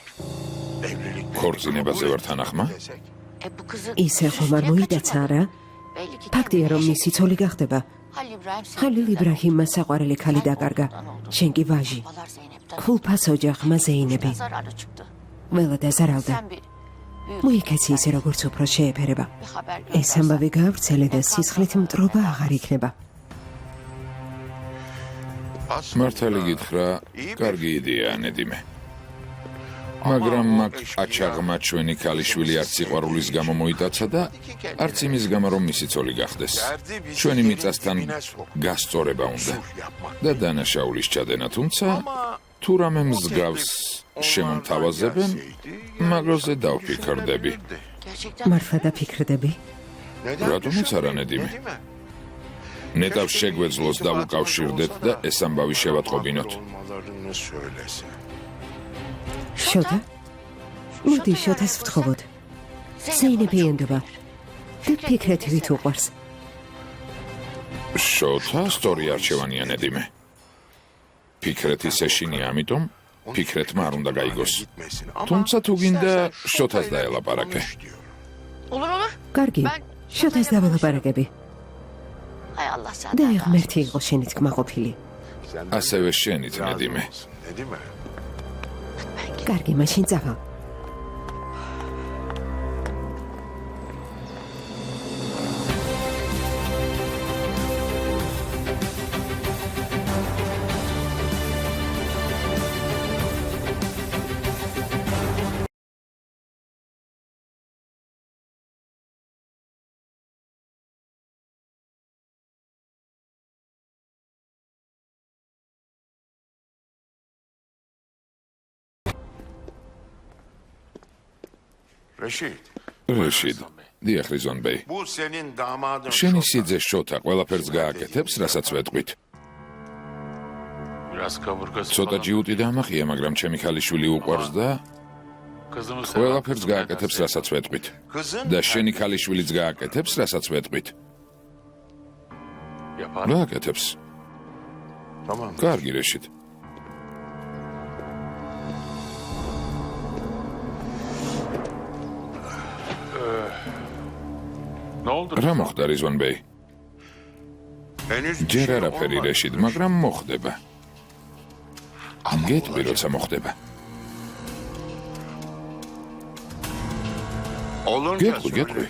Evlilik ქორწინებაზე ვარ თანახმა? desek. Bu kızın ისე ხომ არ მოიდაცა რა? belli ki ფაქტია რომ მისი ცოლი გახდება. Halil İbrahim ხალილ იბრაჰიმმა საყვარელი ქალი დაკარგა. შენ კი ვაჟი. Babalar Zeynep'ten ხულფას ოჯახმა ზეინები. zararı çıktı. ყველა დაზარავდა. Sen bir büyük მოიქეცი ისე როგორც უფრო შეეფერება. bir haber ეს ამბავი გაავრცელე და სისხლით მტრობა აღარ იქნება. მართალი გითხრა, კარგი იდეა, ნედიმე. მაგრამ მაგ აჩაღმა ჩვენი ქალიშვილი არც სიყვარულის გამო მოიტაცა და არც იმის გამო რომ მისი ცოლი გახდეს. ჩვენი მიწასთან გასწორება უნდა და დანაშაულის ჩადენა, თუმცა თუ რამე მსგავს შემომთავაზებენ, მაგროზე დავფიქრდები. gerçekten მართლა დაფიქრდები? რატომაც არა, ნედიმე? ნეტავს შეგვეძლოს დავუკავშირდეთ და ეს ამბავი შევატყობინოთ. Olmalarını söylese. შოთა? მოდი შოთას ვთხოვოთ. ზეინები ენდობა. და ფიქრეთ ვით უყვარს. შოთა სწორი არჩევანია, ნედიმე. ფიქრეთ ისე შინია, ამიტომ ფიქრეთმა არ უნდა გაიგოს. Gitmesin ama თუმცა თუ გინდა შოთას დაელაპარაკე. olur olur. კარგი. შოთას დაველაპარაკები. Hay Allah sen. და ღმერთი იყო შენი თქმა ყოფილი. ასევე შენით, ნედიმე. ne değil mi? კარგი, მაშინ წავალ. Reşit, რეშიდ, დიახ, რიზონ ბეი. bu senin damadın შენი Şota. სიძე შოთა ყველაფერს გააკეთებს, რასაც ვეტყვით. ცოტა ჯიუტი დამახია, მაგრამ ჩემი ქალიშვილი უყვარს და ყველაფერს გააკეთებს, რასაც ვეტყვით. Kızın და შენი ქალიშვილიც გააკეთებს, რასაც ვეტყვით. გააკეთებს. tamam. კარგი, რეშიდ. რა მოხდა, რიზონ ბეი? Henüz bir ჯერ şey არაფერი, olmadı. რეშიდ, მაგრამ მოხდება. გეტყვი, როცა მოხდება. Olunca გეტყვი, söyle. გეტყვი.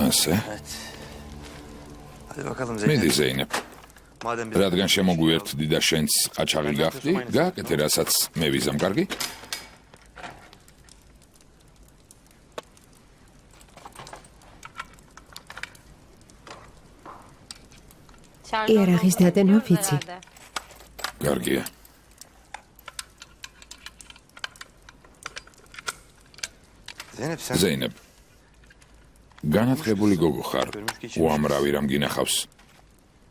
ასე, Hadi bakalım მიდი Zeynep. ზეინებ. Madem biz რადგან შემოგვიერთდი და შენც ყაჩაღი გახდი, გააკეთე რასაც მე ვიზამ, კარგი? იარაღის დადენვა ვიცი. კარგია. Zeynep sen ზეინებ. განათლებული გოგო ხარ. უამრავი რამ გინახავს.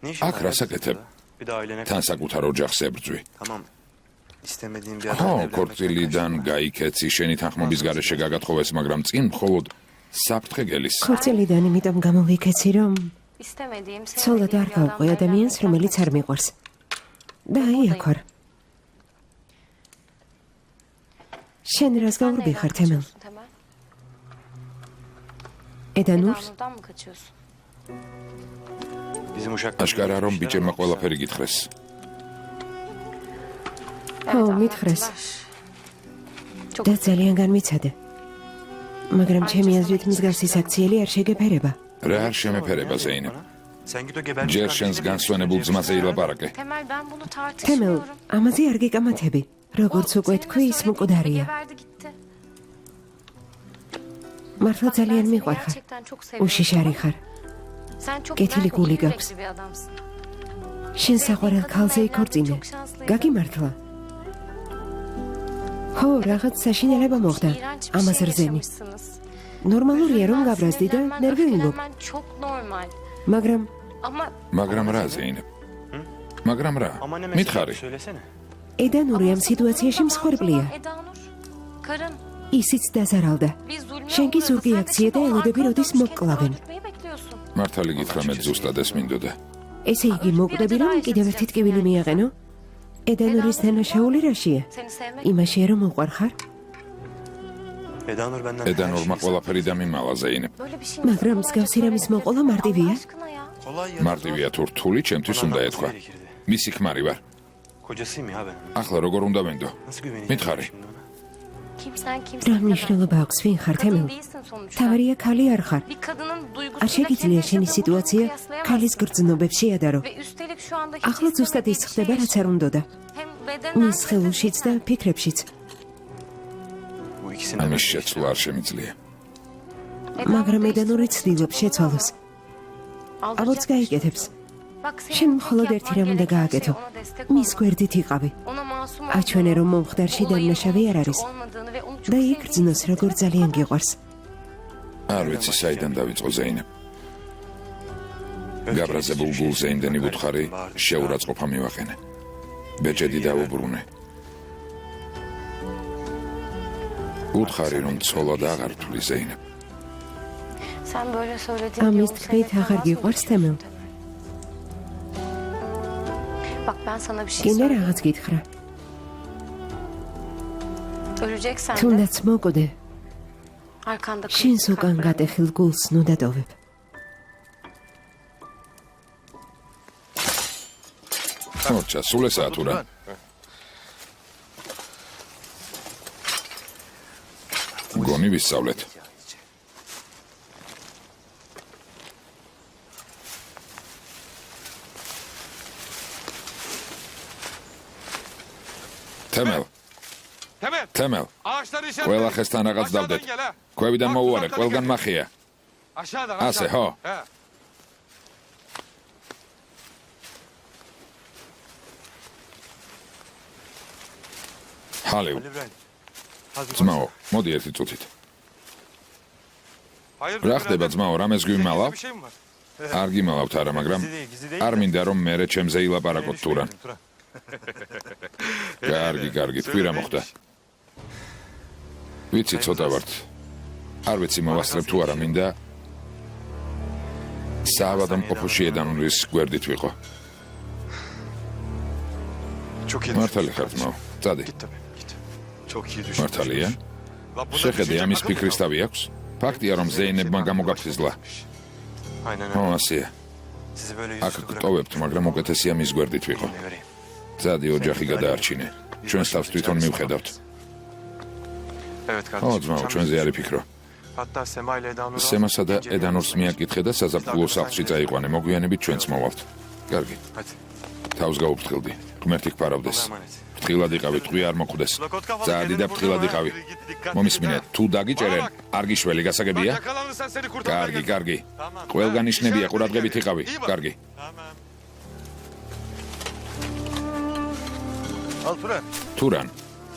ne işin Ak var rasa hayatında? ketep. Bir de ailene თან საკუთარ ოჯახს ებრძვი. Tamam. İstemediğin bir ხო, adamla evlenmek ქორწილიდან გაიქეცი, შენი თანხმობის გარეშე გაგათხოვეს, მაგრამ წინ მხოლოდ საფრთხე გელის. ქორწილიდან იმიტომ გამოვიქეცი, რომ İstemediğim, ცოლად არ გავყვე ადამიანს, რომელიც არ მიყვარს. და აი აქ ვარ. შენ რას გაურბიხარ, თემელ? ედანურს? Edanur'dan mı kaçıyorsun? Bizim uşak აშკარა რომ ბიჭებმა ყველაფერი გითხრეს. ხო, მითხრეს. და ძალიან განმიცადე. მაგრამ ჩემი აზრით მსგავსი საქციელი არ შეგეფერება. რა არ შემეფერება, ზეინებ? Sen git o gebermiş ჯერ შენს kardeşine განსვენებულ ძმაზე ილაპარაკე. Temel ben bunu თემელ, tartışmıyorum. ამაზე არ გეკამათები. როგორც უკვე თქვი, ის მკვდარია. Geberdi gitti. მართლა ძალიან მიყვარხარ. Gerçekten çok seviyorum. უშიშარი ხარ. Sen çok Კეთილი mert ve გული iyi გაქვს. yürekli bir adamsın. შენ საყვარელ ქალზე იქორწინე. გაგიმართლა? ხო, რაღაც საშინელება მოხდა. İğrenç bir ამას şey რძენი. yaşamışsınız. ნორმალურია რომ Ben გაბრაზდი და sinirlenmen, ნერვი ულობ. öfkelenmen çok normal. მაგრამ Ama მაგრამ რა ზეინებ? მაგრამ რა? Ama ne მითხარი. söylesene. ედანური ამ სიტუაციაში მსხვერპლია. Eda Nur, karın. ისიც დაზარალდა. Biz zulme შენ კი uğruyoruz. ზურგი Sen de აქციე şimdi და o ელოდები arkadan როდის dönüş მოკკლავენ. tutmayı bekliyorsun. მართალი გითხრა მე ზუსტად ეს მინდოდა. ესე იგი მოვკვდები რომ კიდევ ერთი ტკივილი მიაყენო? ედანურის დანაშაული რაშია? Seni sevmek იმაშია რომ უყვარხარ? Eda Nur benden ედანურმა ყველაფერი დამიმალა ზეინებ. böyle bir şey მაგრამ nasıl მსგავსი olabilir? რამის მოყოლა Allah მარტივია? aşkına ya. Kolay ya. მარტივია თუ რთული ჩემთვის უნდა ეთქვა. მისი ქმარი ვარ. Kocasıyım ya ben. ახლა როგორ უნდა ვენდო? Nasıl güveneceğim მითხარი. şimdi ona? Kimsen რა kimsen მნიშვნელობა აქვს ვინ ხარ Kadın თემელ? değilsin sonuçta. თავარია ქალი არ ხარ. Bir kadının არ duygusuyla შეგიძლია შენი kendi სიტუაცია yaşadığını ქალის გრძნობებს შეადარო. Ve üstelik şu anda hiç ახლა ზუსტად ის istemediği bir ხდება şey რაც არ უნდოდა. hem bedenen მის ხელუშიც და ფიქრებშიც. Bu ikisini ამის შეცვლა არ შემიძლია. მაგრამ ედანური ცდილობს შეცვალოს. აბორტს გაიკეთებს. შენ მხოლოდ ერთი რამ უნდა გააკეთო. მის გვერდით იყავი. აჩვენე რომ მომხდარში დამნაშავე არ არის. და იგრძნოს როგორ ძალიან გიყვარს. არ ვიცი საიდან დავიწყო ზეინებ. გაბრაზებულ გულზე იმდენი ვუთხარი, შეურაცხყოფა მივაყენე. ბეჭედი დავუბრუნე. ვუთხარი რომ ცოლა და აღარ თვლი ზეინებ. Sen böyle söylediğin ამის თქმით აღარ გიყვარს თემელ? Bak ben sana bir şey კიდე söyleyeyim. რაღაც გითხრა. Öleceksen de თუნდაც მოკვდე, arkanda შენს kılıç უკან bırak. გატეხილ გულს ნუ დატოვებ. მორჩა, სულ ესაა თუ რა? გონი ვისწავლეთ. თემელ, თემელ, ყველა ხესთან რაღაც დავდეთ. ქვევიდან მოუარე, ყველგან მახია. ასე, ხო? ჰალევ, ძმაო, მოდი ერთი წუთით. რა ხდება ძმაო, რამეს გვიმალავ? არ გიმალავთ არა, მაგრამ არ მინდა რომ მერე ჩემზე ილაპარაკოთ თურან. კარგი, თქვი რა მოხდა? ვიცი ცოტა ვართ. არ ვიცი მოვასწრებ თუ არა მინდა. საავადმყოფოში ედანურის გვერდით ვიყო. Çok iyi. მართალი ხარ ძმაო, წადი. Git tabii, git. Çok iyi düşün. მართალია? შეხედე ამის ფიქრის თავი აქვს? ფაქტია რომ ზეინებმა გამოგაფხიზლა. Aynen ხო, öyle. ასეა. Sizi böyle აქ yüzsüz გტოვებთ, მაგრამ უკეთესია მის გვერდით ვიყო. Ne vereyim? წადი ოჯახი გადაარჩინე. ჩვენს თავს თვითონ მივხედავთ. Evet ო kardeşim. ძმაო, sen ჩვენზე არ იფიქრო. Hatta Sema ile Eda Nur'u სემასა და ikinci ედანურს evlenmesine მიაკითხე და საზაფხულო სახლში წაიყვანე. მოგვიანებით ჩვენც მოვალთ. კარგი. Hadi. თავს გაუფრთხილდი. ღმერთი გფარავდეს. ფრთხილად იყავი, ტყვი არ მოხვდეს. წადი და ფრთხილად იყავი. მომისმინეთ, თუ დაგიჭერენ, არ გიშველი, გასაგებია? კარგი. ყველგან ნიშნებია, ყურადღებით იყავი. კარგი. თურან,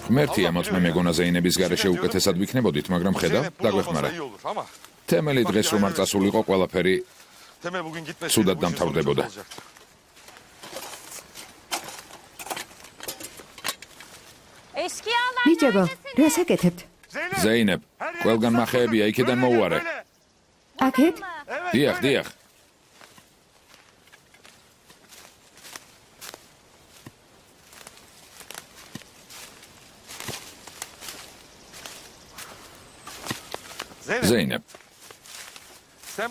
ღმერთია მოწმე მეგონა ზეინების გარეშე უკეთესად ვიქნებოდით, მაგრამ ხედავ, დაგვეხმარა. თემელი დღეს რომ არ წასულიყო, ყველაფერი ცუდად დამთავრდებოდა. ბიჭებო, რას აკეთებთ? ზეინებ, ყველგან მახეებია, იქიდან მოუარე. აქეთ? დიახ. ზეინებ,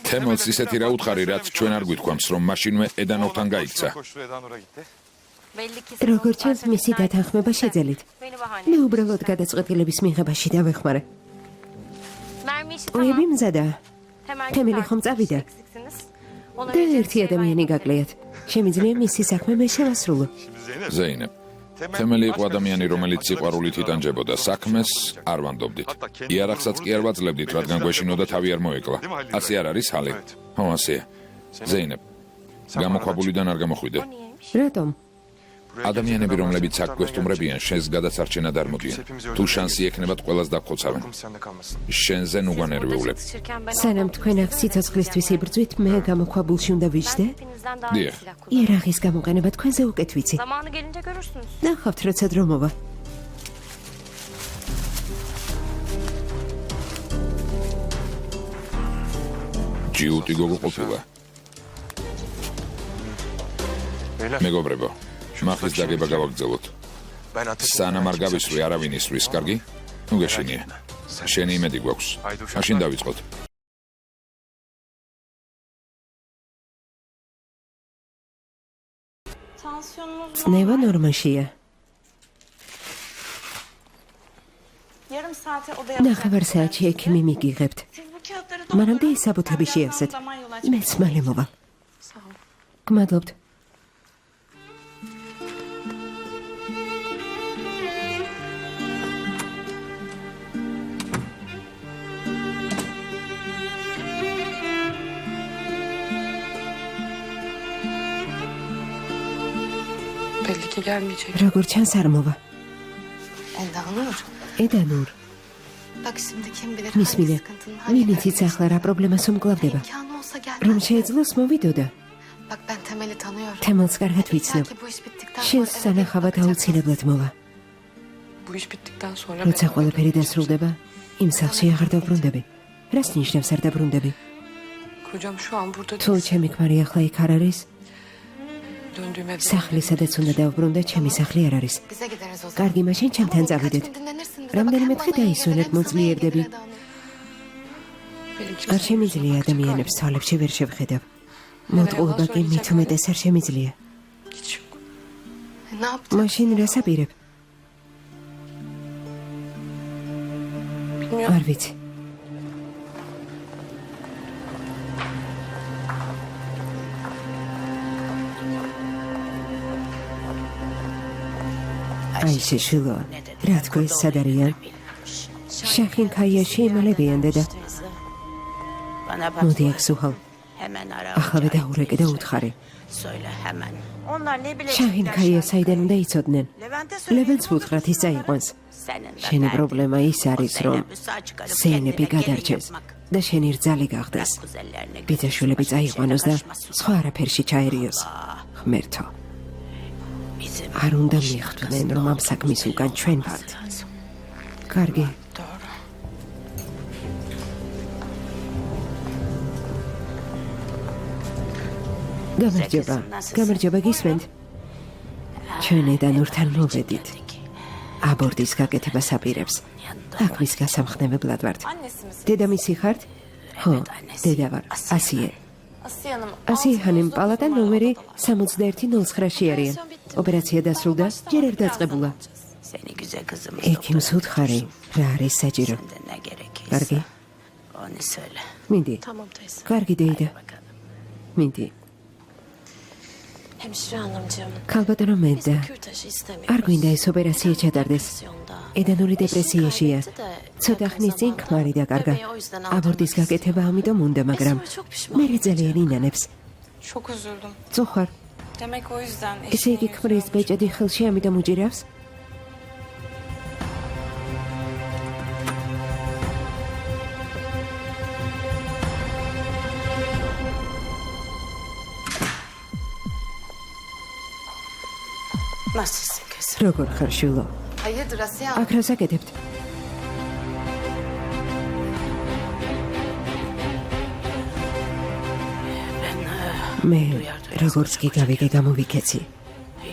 თემელს ისეთი რა უთხარი, რაც ჩვენ არ გვითქვამს, რომ მაშინვე ედანურთან გაიქცა. როგორ ჩანს მისი დათანხმება შეძელით. მე უბრალოდ გადაწყვეტილების მიღებაში დავეხმარე. ოები მზადაა. თემელი ხომ წავიდა? და ერთი ადამიანი გაკლიათ. შემიძლია მისი საქმე მე შევასრულო. ზეინებ, თემელი იყო ადამიანი, რომელიც სიყვარულით იტანჯებოდა საქმეს, არ ვანდობდით. იარაღსაც კი არ ვაძლევდით, რადგან გვეშინოდა თავი არ მოეკლა. ასე არ არის ხალი? ხო, ასეა. ზეინებ, გამოქვაბულიდან არ გამოხვიდე. რატომ? ადამიანები, რომლებიც აქ გვესტუმრებიან, შენს გადასარჩენად არ მოდიან. თუ შანსი ექნებათ, ყველას დაგხოცავენ. შენზე უგვანერვიულებ. სანამ თქვენ აქ სიცოცხლისთვის იბრძვით, მე გამოქვაბულში უნდა ვიჯდე? დიახ. იარაღის გამოყენება თქვენზე უკეთ ვიცი. Zamanı gelince görürsünüz. ნახავთ, როცა დრო მოვა. ჯიუტი გოგო ყოფილა. მეგობრებო, მახის დაგება გავაგრძელოთ. სანამ არ გავისვრი, არავინ ისვრის, კარგი? ნუ გეშინია. შენი იმედი გვაქვს. მაშინ დავიწყოთ. წნევა ნორმაშია. Yarım saate odaya ნახევარ საათში ექიმი მიგიღებთ. Siz bu kağıtları მანამდე საბუთები შეავსეთ. მეც მალე მოვალ. გმადლობთ. Belli ki gelmeyecek. როგორ ჩანს არ მოვა. Endanur. ედანურ, Bak şimdi kim bilir მისმინე. მინით იცი ახლა რა პრობლემას უმკლავდება. imkanı olsa რომ gelmez. შეეძლოს მოვიდოდა. Bak ben Temel'i tanıyorum. თემელს კარგად ვიცნობ. Belki bu iş bittikten შენს sonra eve სანახავად bakacaksın. აუცილებლად მოვა. Bu iş bittikten sonra როცა beni ყველაფერი bakacaksın. დასრულდება, იმ სახლში აღარ დავბრუნდები. რას ნიშნავს არ დაბრუნდები? Kocam şu an burada თუ değil. ჩემი ქმარი ახლა იქ არ არის, Döndüğüm evde. სახლი სადაც უნდა დავბრუნდე, ჩემი სახლი არ არის. Bize gideriz o zaman. კარგი, მაშინ ჩემთან Tamam, წავიდეთ. birkaç gün dinlenirsin bize. რამდენიმე Bak, დღე hem bana iyi დაისვენებ, gelir, hem მოძლიერდები. sana iyi gelir Benim არ kimseye შემიძლია bakacak ადამიანებს თვალებში ვერ შევხედავ. მოტყუება კი მით უმეტეს არ შემიძლია. halim hiç yok. Ne yaptın? მაშინ რას აპირებ? Bilmiyorum. არ ვიცი. აი შეშილო, რა თქვენ სად არიან? შახინ ქაიაში იმალებიან დედა. მოდი აქ სუჰალ. ახლა დაურეკე და უთხარი. Onlar ne bilecekler? შაჰინ ქაია საიდან უნდა იცოდნენ? Levent'e ლევენს ვუთხრათ ის წაიყვანს. შენი პრობლემა ის არის, რომ სეინები გადარჩეს და შენი რძალი გახდეს. ბიძაშვილები წაიყვანოს და სხვა არაფერში ჩაერიოს. ღმერთო. არ უნდა მიხვდნენ, რომ ამ საქმის უკან ჩვენ ვართ. კარგი. გამარჯობა. გამარჯობა გისმენთ? ჩვენ ედანურთან მოვედით. აბორტის გაკეთებას აპირებს. აქ მის გასამხნევებლად ვართ. დედამისი ხართ? ხო, დედა ვარ. ასიე. Asiye Hanım. ასიე ჰანიმ პალატა ნომერი 6109-ში არიან. ოპერაცია დასრულდა, ჯერ არ დაწყებულა. Seni güzel kızım. ექიმს უთხარი, რა არის საჭირო? Ne gerekirse. კარგი. Onu söyle. მინდი. Tamam teyze. კარგი დეიდა. მინდი. Hemşire hanımcığım. ქალბატონო მენდა. Kürtaşı istemiyoruz. არ გვინდა ეს ოპერაცია ჩატარდეს. ედანური დეპრესიაშია. ცოტა ხნის წინ ქმარი დაკარგა. აბორტის გაკეთება ამიტომ უნდა, მაგრამ მე ძალიან ინანებს. Çok üzüldüm. წუხარ. Demek o yüzden ესე იგი ქმრის ბეჭედი ხელში ამიტომ უჭირავს? Nasılsın kızım? როგორ ხარ შვილო? Hayırdır Asiye აქ რას აკეთებთ? მე როგორც კი გავიგე გამოვიქეცი.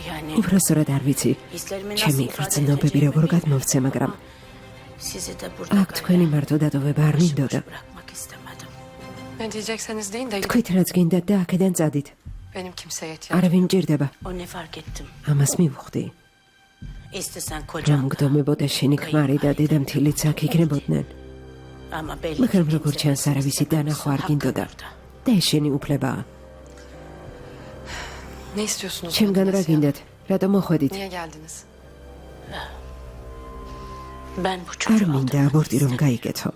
Yani უბრალოდ არ ვიცი. hislerimi ჩემი nasıl ifade გრძნობები როგორ გადმოვცე, მაგრამ sizi de burada აქ თქვენი მარტო დატოვება არ მინდოდა. bırakmak istemedim. Ne diyecekseniz deyin de თქვით რაც გინდათ და აქედან წადით. benim kimseye ihtiyacım. არავინ მჭირდება. O ne fark ettim. ამას მივხვდი. İstesen რომ kocam. გდომებოდა შენი ქმარი და დედამთილიც აქ იქნებოდნენ. Ama belli მაგრამ ki როგორ kimse ჩანს არავისი დანახვა არ გინდოდა. და ეს შენი უფლებაა. Ne istiyorsunuz? ჩემგან benden რა Asiye? გინდათ? რატომ მოხვედით? Niye geldiniz? Ben bu არ çocuğu მინდა აბორტი რომ გაიგეთო.